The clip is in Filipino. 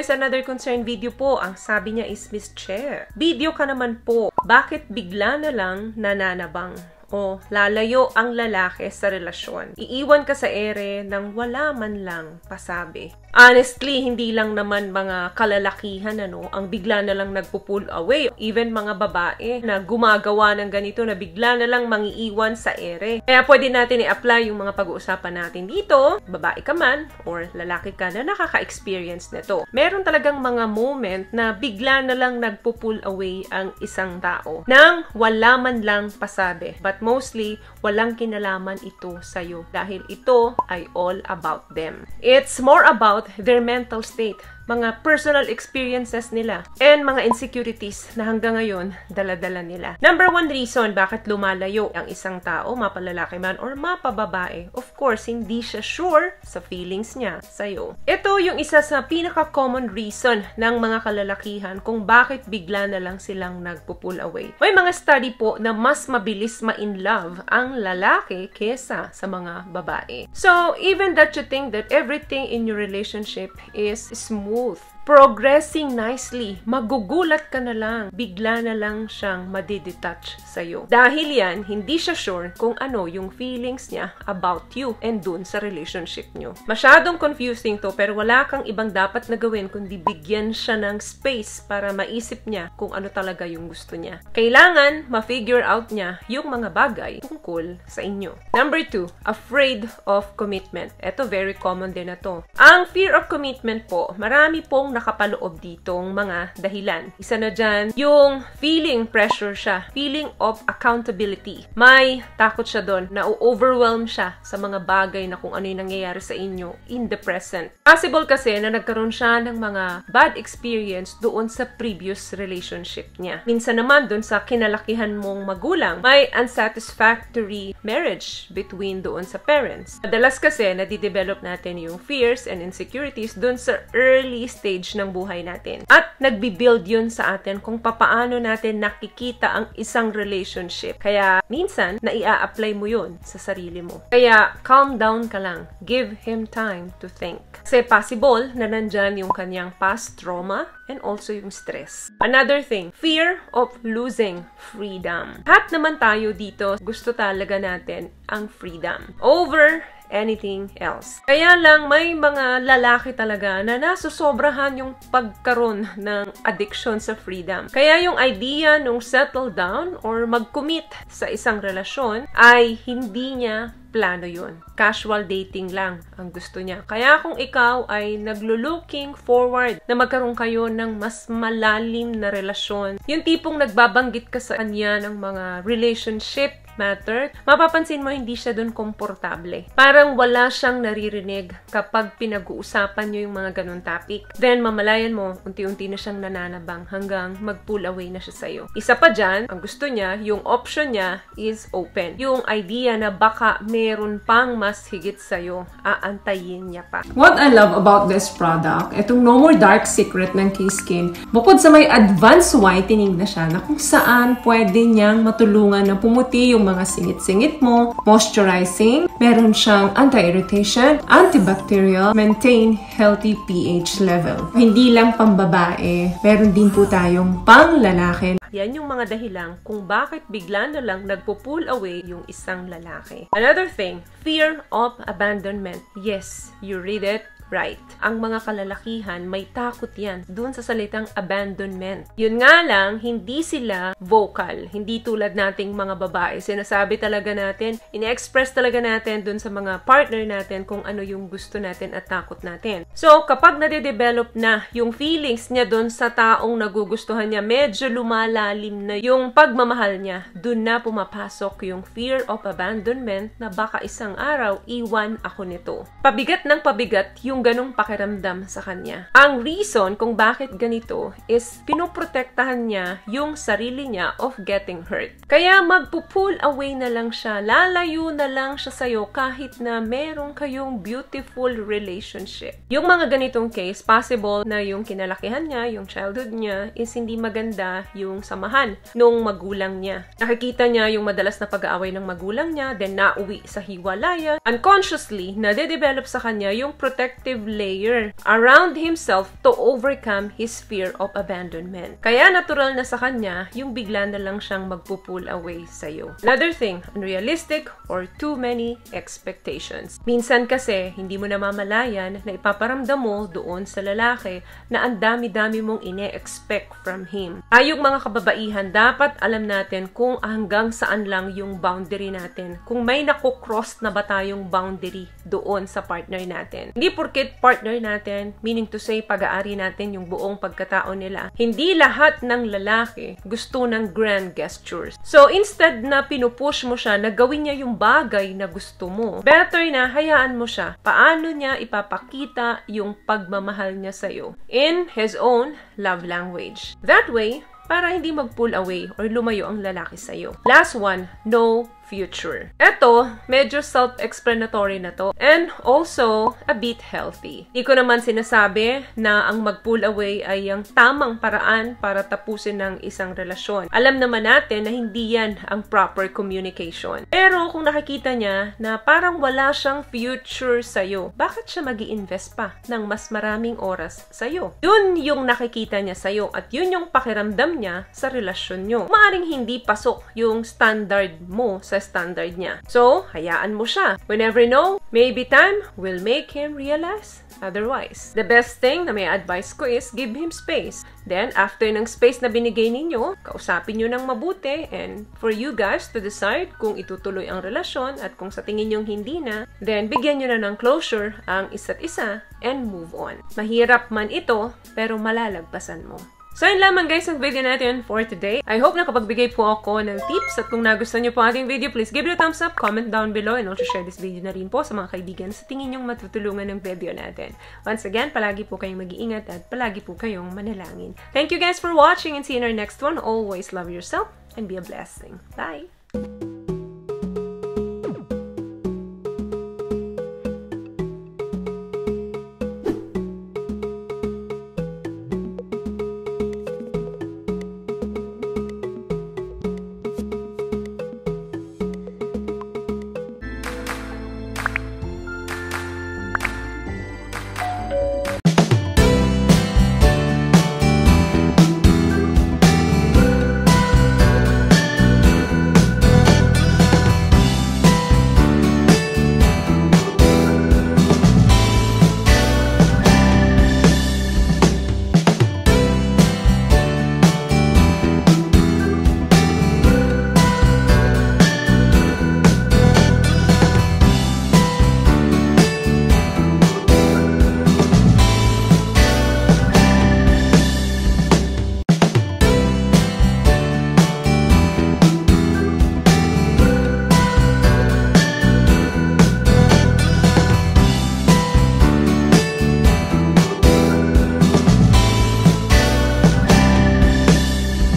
is another concern video po. Ang sabi niya is, Miss Che, video ka naman po. Bakit bigla na lang nananabang o lalayo ang lalaki sa relasyon? Iiwan ka sa ere nang wala man lang pasabi. Honestly, hindi lang naman mga kalalakihan ang bigla na lang nagpo-pull away. Even mga babae na gumagawa ng ganito na bigla na lang mangiiwan sa ere. Kaya pwede natin i-apply yung mga pag-uusapan natin dito, babae ka man or lalaki ka na nakaka-experience nito. Meron talagang mga moment na bigla na lang nagpo-pull away ang isang tao nang wala man lang pasabi. But mostly, walang kinalaman ito sa'yo dahil ito ay all about them. It's more about their mental state, mga personal experiences nila, and mga insecurities na hanggang ngayon dala-dala nila. Number one reason bakit lumalayo ang isang tao, mapalalaki man or mapababae, of course, hindi siya sure sa feelings niya sa'yo. Ito yung isa sa pinaka-common reason ng mga kalalakihan kung bakit bigla na lang silang nagpo-pull away. May mga study po na mas mabilis ma-in love ang lalaki kesa sa mga babae. So, even that you think that everything in your relationship is smooth, progressing nicely, magugulat ka na lang, bigla na lang siyang madidetach sa'yo. Dahil yan, hindi siya sure kung ano yung feelings niya about you and dun sa relationship nyo. Masyadong confusing to, pero wala kang ibang dapat na gawin kundi bigyan siya ng space para maisip niya kung ano talaga yung gusto niya. Kailangan ma-figure out niya yung mga bagay tungkol sa inyo. Number 2, afraid of commitment. Ito, very common din na to. Ang fear of commitment po, marami pong nakapaloob ditong mga dahilan. Isa na dyan, yung feeling pressure siya, feeling of accountability. May takot siya doon, na overwhelm siya sa mga bagay na kung ano yung nangyayari sa inyo in the present. Possible kasi na nagkaroon siya ng mga bad experience doon sa previous relationship niya. Minsan naman doon sa kinalakihan mong magulang, may unsatisfactory marriage between doon sa parents. Madalas kasi nadidevelop natin yung fears and insecurities doon sa early stage ng buhay natin. At nagbi-build yun sa atin kung papaano natin nakikita ang isang relationship. Kaya minsan, naia-apply mo yun sa sarili mo. Kaya calm down ka lang. Give him time to think. Kasi possible na nandyan yung kanyang past trauma and also yung stress. Another thing, fear of losing freedom. Lahat naman tayo dito, gusto talaga natin ang freedom over anything else. Kaya lang may mga lalaki talaga na nasusobrahan yung pagkaroon ng addiction sa freedom. Kaya yung idea nung settle down or mag-commit sa isang relasyon ay hindi niya plano yun. Casual dating lang ang gusto niya. Kaya kung ikaw ay naglo-looking forward na magkaroon kayo ng mas malalim na relasyon, yung tipong nagbabanggit ka sa kanya ng mga relationship matter, mapapansin mo hindi siya doon komportable. Parang wala siyang naririnig kapag pinag-uusapan nyo yung mga ganun topic. Then, mamalayan mo, unti-unti na siyang nananabang hanggang mag-pull away na siya sa'yo. Isa pa dyan, ang gusto niya, yung option niya is open. Yung idea na baka meron pang mas higit sa'yo, aantayin niya pa. What I love about this product, itong No More Dark Secret ng K-Skin, bukod sa may advanced whitening na siya na kung saan pwede niyang matulungan na pumuti yung mga singit-singit mo, moisturizing, meron siyang anti-irritation, antibacterial, maintain healthy pH level. Hindi lang pambabae, meron din po tayong pang-lalaki. Yan yung mga dahilan kung bakit bigla na lang nagpo-pull away yung isang lalaki. Another thing, fear of abandonment. Yes, you read it right. Ang mga kalalakihan, may takot yan dun sa salitang abandonment. Yun nga lang, hindi sila vocal. Hindi tulad nating mga babae. Sinasabi talaga natin, ine-express talaga natin dun sa mga partner natin kung ano yung gusto natin at takot natin. So, kapag nade-develop na yung feelings niya dun sa taong nagugustuhan niya, medyo lumalalim na yung pagmamahal niya, dun na pumapasok yung fear of abandonment na baka isang araw, iwan ako nito. Pabigat ng pabigat yung ganong pakiramdam sa kanya. Ang reason kung bakit ganito is pinoprotektahan niya yung sarili niya of getting hurt. Kaya magpo-pull away na lang siya, lalayo na lang siya sa'yo kahit na meron kayong beautiful relationship. Yung mga ganitong case, possible na yung kinalakihan niya, yung childhood niya, is hindi maganda yung samahan nung magulang niya. Nakikita niya yung madalas na pag-aaway ng magulang niya, then nauwi sa hiwalayan. Unconsciously, nade-develop sa kanya yung protective protective layer around himself to overcome his fear of abandonment. Kaya natural na sa kanya yung bigla na lang siyang magpo-pull away sa'yo. Another thing, unrealistic or too many expectations. Minsan kasi, hindi mo namamalayan na ipaparamdam mo doon sa lalaki na ang dami-dami mong ine-expect from him. Tayong mga kababaihan, dapat alam natin kung hanggang saan lang yung boundary natin. Kung may nako-cross na ba tayong boundary doon sa partner natin. Hindi porket partner natin, meaning to say pag-aari natin yung buong pagkatao nila. Hindi lahat ng lalaki gusto ng grand gestures. So instead na pinupush mo siya na gawin niya yung bagay na gusto mo, better na hayaan mo siya. Paano niya ipapakita yung pagmamahal niya sa'yo in his own love language. That way, para hindi mag-pull away or lumayo ang lalaki sa'yo. Last one, no future. Ito, medyo self-explanatory na to and also a bit healthy. Hindi ko naman sinasabi na ang mag-pull away ay ang tamang paraan para tapusin ng isang relasyon. Alam naman natin na hindi yan ang proper communication. Pero kung nakikita niya na parang wala siyang future sa'yo, bakit siya mag-i-invest pa ng mas maraming oras sa'yo? Yun yung nakikita niya sa'yo at yun yung pakiramdam niya sa relasyon nyo. Maaring hindi pasok yung standard mo sa standard niya. So, hayaan mo siya. We never know, maybe time will make him realize otherwise. The best thing na may advice ko is give him space. Then, after ng space na binigay ninyo, kausapin nyo ng mabuti and for you guys to decide kung itutuloy ang relasyon at kung sa tingin nyong hindi na, then bigyan nyo na ng closure ang isa't isa and move on. Mahirap man ito, pero malalagpasan mo. So, yun lamang guys ang video natin for today. I hope nakapagbigay po ako ng tips at kung nagustuhan nyo po ating video, please give it a thumbs up, comment down below, and also share this video na rin po sa mga kaibigan sa tingin nyong matutulungan ng video natin. Once again, palagi po kayong mag-iingat at palagi po kayong manalangin. Thank you guys for watching and see you in our next one. Always love yourself and be a blessing. Bye!